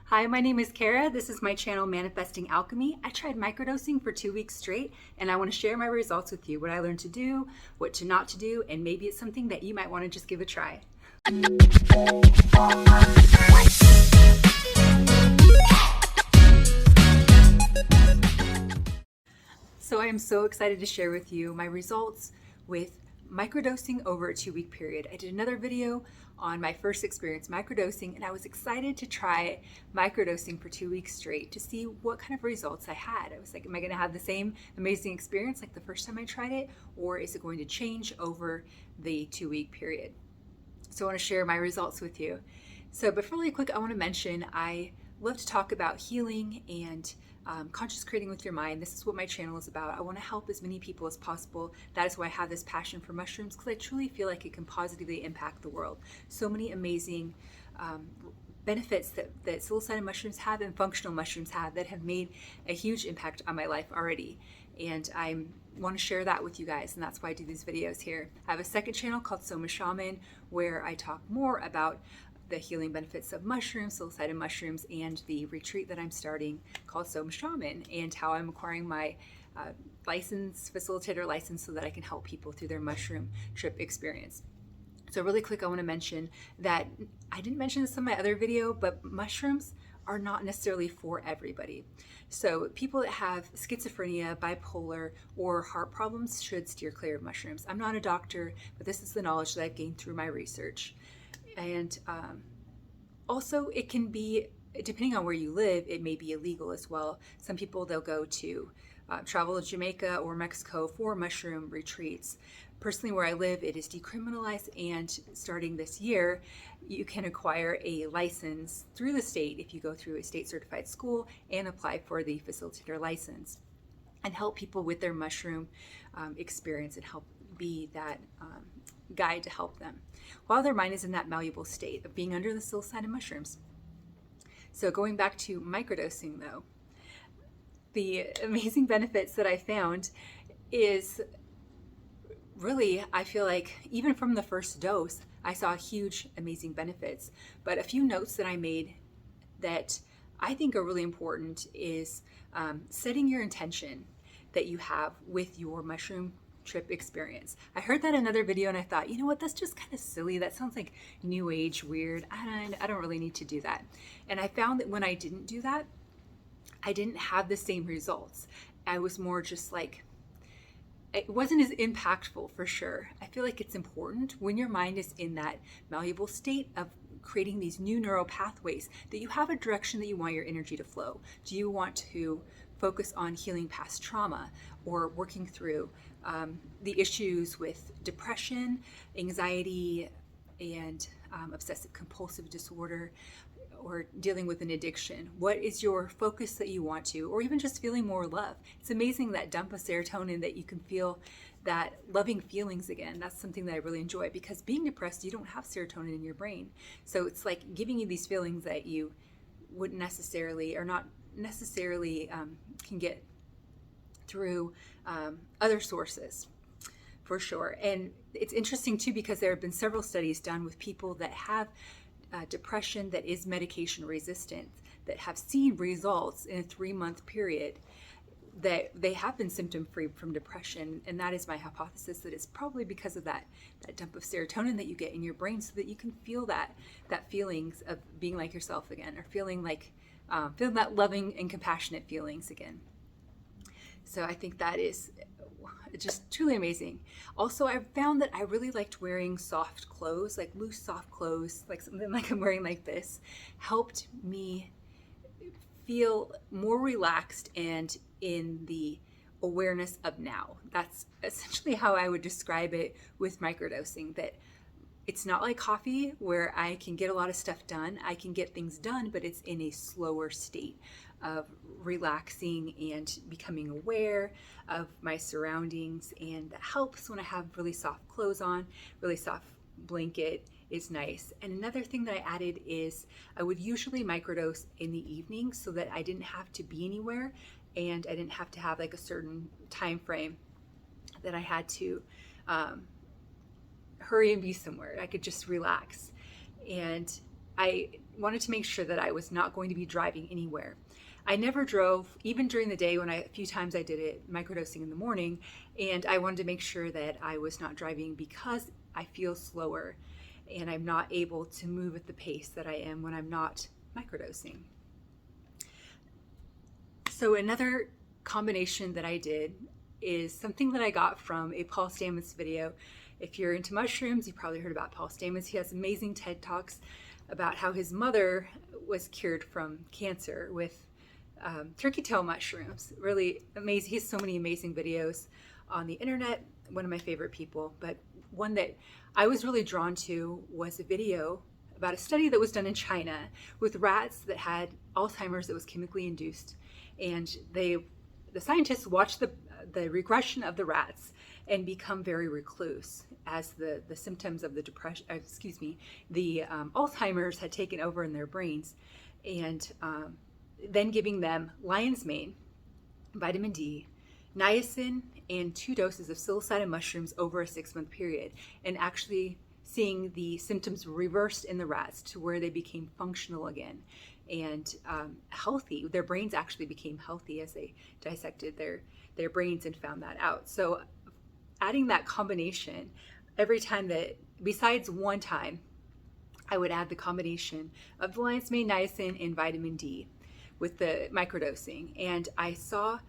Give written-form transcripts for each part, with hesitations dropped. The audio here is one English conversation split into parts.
Hi, my name is Kara. This is my channel, Manifesting Alchemy. I tried microdosing for 2 weeks straight, and I want to share my results with you, what I learned to do, what to not to do, and maybe it's something that you might want to just give a try. So I am so excited to share with you my results with microdosing over a 2-week period. I did another video on my first experience microdosing, and I was excited to try microdosing for 2 weeks straight to see what kind of results I had. I was like, am I going to have the same amazing experience like the first time I tried it, or is it going to change over the 2-week period? So I want to share my results with you. But really quick, I want to mention I love to talk about healing and conscious creating with your mind. This is what my channel is about. I want to help as many people as possible. That is why I have this passion for mushrooms, because I truly feel like it can positively impact the world. So many amazing benefits that psilocybin mushrooms have and functional mushrooms have that have made a huge impact on my life already. And I want to share that with you guys, and that's why I do these videos here. I have a second channel called Somashaman, where I talk more about the healing benefits of mushrooms, psilocybin mushrooms, and the retreat that I'm starting called Somashaman, and how I'm acquiring my facilitator license so that I can help people through their mushroom trip experience. So really quick, I want to mention that I didn't mention this in my other video, but mushrooms are not necessarily for everybody. So people that have schizophrenia, bipolar, or heart problems should steer clear of mushrooms. I'm not a doctor, but this is the knowledge that I've gained through my research. And also it can be, depending on where you live, it may be illegal as well. Some people, they'll go to travel to Jamaica or Mexico for mushroom retreats. Personally, where I live, it is decriminalized, and starting this year, you can acquire a license through the state if you go through a state certified school and apply for the facilitator license and help people with their mushroom experience and help be that guide to help them while their mind is in that malleable state of being under the psilocybin mushrooms. So going back to microdosing though, the amazing benefits that I found is really, I feel like even from the first dose, I saw huge, amazing benefits. But a few notes that I made that I think are really important is setting your intention that you have with your mushroom trip experience. I heard that in another video and I thought, you know what, that's just kind of silly. That sounds like new age weird. I don't really need to do that. And I found that when I didn't do that, I didn't have the same results. I was more just like, it wasn't as impactful for sure. I feel like it's important when your mind is in that malleable state of creating these new neural pathways that you have a direction that you want your energy to flow. Do you want to focus on healing past trauma or working through the issues with depression, anxiety, and obsessive compulsive disorder, or dealing with an addiction? What is your focus that you want to, or even just feeling more love? It's amazing that dump of serotonin that you can feel that loving feelings again. That's something that I really enjoy, because being depressed, you don't have serotonin in your brain. So it's like giving you these feelings that you wouldn't necessarily, or not necessarily can get through other sources, for sure. And it's interesting too, because there have been several studies done with people that have depression that is medication resistant, that have seen results in a 3-month period, that they have been symptom free from depression. And that is my hypothesis, that it's probably because of that dump of serotonin that you get in your brain, so that you can feel that feelings of being like yourself again, or feeling that loving and compassionate feelings again. So I think that is just truly amazing. Also, I found that I really liked wearing soft clothes, like loose soft clothes, like something like I'm wearing like this, helped me feel more relaxed and in the awareness of now. That's essentially how I would describe it with microdosing, that it's not like coffee where I can get a lot of stuff done. I can get things done, but it's in a slower state of relaxing and becoming aware of my surroundings. And that helps when I have really soft clothes on, really soft blanket is nice. And another thing that I added is I would usually microdose in the evening so that I didn't have to be anywhere, and I didn't have to have like a certain time frame that I had to hurry and be somewhere. I could just relax. And I wanted to make sure that I was not going to be driving anywhere. I never drove, even during the day when a few times I did it, microdosing in the morning, and I wanted to make sure that I was not driving because I feel slower and I'm not able to move at the pace that I am when I'm not microdosing. So another combination that I did is something that I got from a Paul Stamets video. If you're into mushrooms, you probably heard about Paul Stamets. He has amazing TED Talks about how his mother was cured from cancer with turkey tail mushrooms. Really amazing. He has so many amazing videos on the internet. One of my favorite people, but one that I was really drawn to was a video about a study that was done in China with rats that had Alzheimer's that was chemically induced. And the scientists watched the regression of the rats and become very recluse as the symptoms of the Alzheimer's had taken over in their brains, and then giving them lion's mane, vitamin D, niacin, and 2 doses of psilocybin mushrooms over a 6-month period, and actually seeing the symptoms reversed in the rats to where they became functional again and healthy. Their brains actually became healthy as they dissected their brains and found that out. So adding that combination every time, that besides one time, I would add the combination of the lion's mane, niacin, and vitamin D with the microdosing, and I saw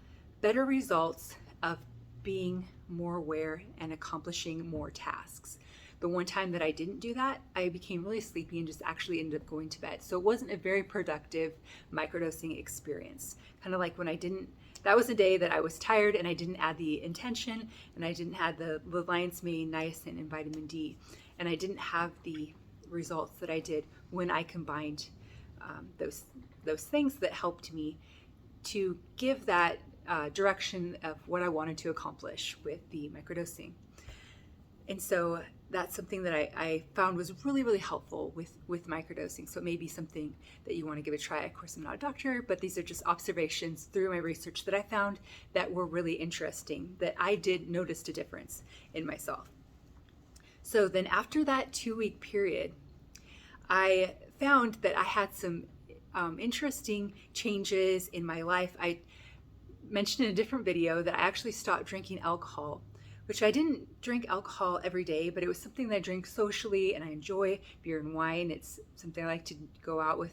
better results of being more aware and accomplishing more tasks. The one time that I didn't do that, I became really sleepy and just actually ended up going to bed. So it wasn't a very productive microdosing experience. Kind of like when that was a day that I was tired and I didn't add the intention, and I didn't add the lion's mane, niacin, and vitamin D, and I didn't have the results that I did when I combined those things that helped me to give that direction of what I wanted to accomplish with the microdosing. And so that's something that I found was really, really helpful with microdosing. So it may be something that you want to give a try. Of course, I'm not a doctor, but these are just observations through my research that I found that were really interesting, that I did notice a difference in myself. So then after that 2-week period, I found that I had some interesting changes in my life. I mentioned in a different video that I actually stopped drinking alcohol, which I didn't drink alcohol every day, but it was something that I drink socially, and I enjoy beer and wine. It's something I like to go out with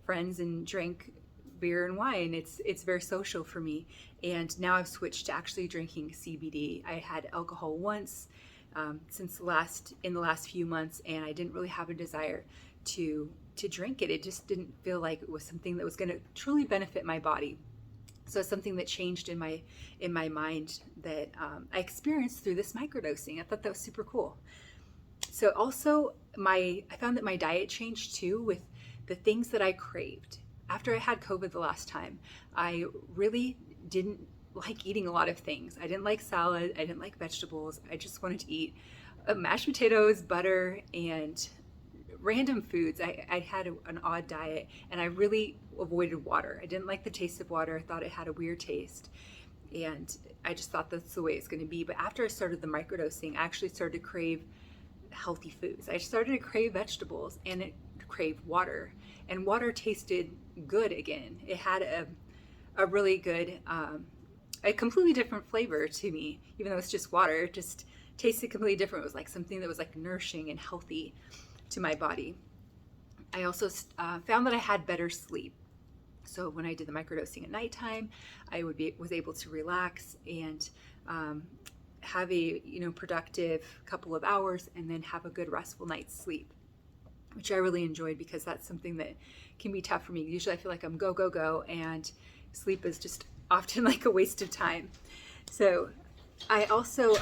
friends and drink beer and wine. It's very social for me. And now I've switched to actually drinking CBD. I had alcohol once in the last few months, and I didn't really have a desire to drink it. It just didn't feel like it was something that was going to truly benefit my body. So it's something that changed in my mind that I experienced through this microdosing. I thought that was super cool. So also I found that my diet changed too, with the things that I craved. After I had COVID the last time, I really didn't like eating a lot of things. I didn't like salad. I didn't like vegetables. I just wanted to eat mashed potatoes, butter, and random foods. I had an odd diet, and I really avoided water. I didn't like the taste of water. I thought it had a weird taste, and I just thought that's the way it's going to be. But after I started the microdosing, I actually started to crave healthy foods. I started to crave vegetables, and it craved water, and water tasted good again. It had a really good, a completely different flavor to me. Even though it's just water, it just tasted completely different. It was like something that was like nourishing and healthy to my body. I also found that I had better sleep. So when I did the microdosing at nighttime, I was able to relax and have a productive couple of hours, and then have a good restful night's sleep, which I really enjoyed, because that's something that can be tough for me. Usually I feel like I'm go, and sleep is just often like a waste of time. So I also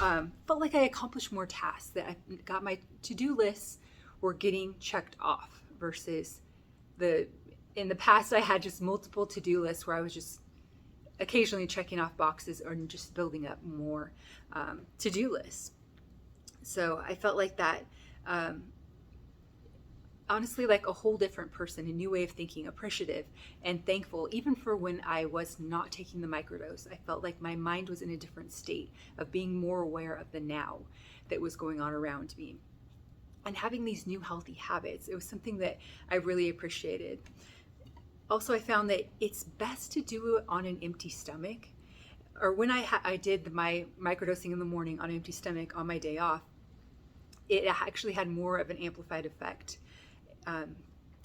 felt like I accomplished more tasks, that I got my to-do lists were getting checked off, versus in the past I had just multiple to-do lists where I was just occasionally checking off boxes or just building up more to-do lists. So I felt like that, honestly, like a whole different person, a new way of thinking, appreciative and thankful, even for when I was not taking the microdose. I felt like my mind was in a different state of being more aware of the now that was going on around me. and having these new healthy habits. It was something that I really appreciated. Also, I found that it's best to do it on an empty stomach. Or when I did my microdosing in the morning on an empty stomach on my day off, it actually had more of an amplified effect. And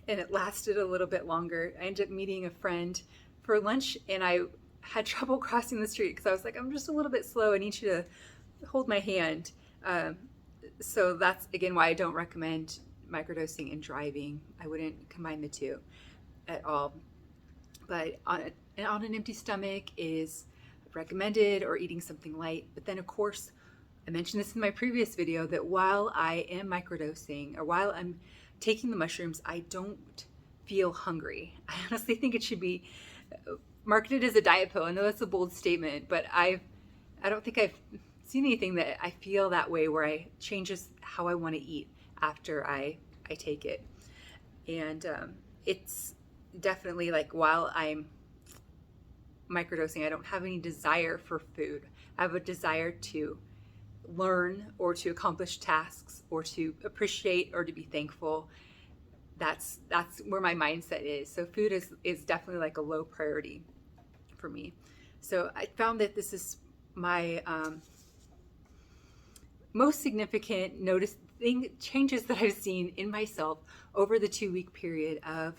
it lasted a little bit longer. I ended up meeting a friend for lunch, and I had trouble crossing the street because I was like, I'm just a little bit slow. I need you to hold my hand. So that's, again, why I don't recommend microdosing and driving. I wouldn't combine the two at all. But on an empty stomach is recommended, or eating something light. But then, of course, I mentioned this in my previous video, that while I am microdosing, or while I'm taking the mushrooms, I don't feel hungry. I honestly think it should be marketed as a diet pill. I know that's a bold statement, but I don't think I've seen anything that I feel that way, where I changes how I want to eat after I take it. And it's definitely like, while I'm microdosing, I don't have any desire for food. I have a desire to learn, or to accomplish tasks, or to appreciate, or to be thankful. That's where my mindset is. So food is definitely like a low priority for me. So I found that this is my most significant changes that I've seen in myself over the 2-week period of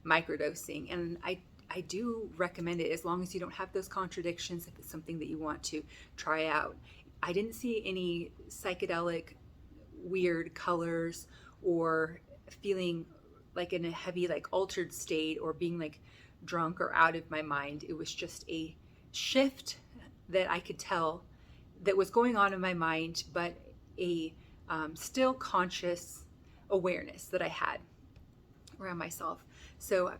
microdosing. And I do recommend it, as long as you don't have those contradictions, if it's something that you want to try out. I didn't see any psychedelic weird colors, or feeling like in a heavy, like altered state, or being like drunk or out of my mind. It was just a shift that I could tell that was going on in my mind, but a still conscious awareness that I had around myself. So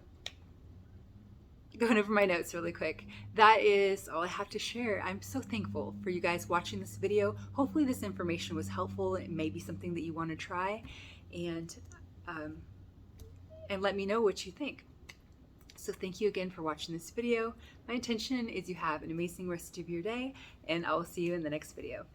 going over my notes really quick, that is all I have to share. I'm so thankful for you guys watching this video. Hopefully this information was helpful. It may be something that you want to try, and let me know what you think. So thank you again for watching this video. My intention is you have an amazing rest of your day, and I will see you in the next video.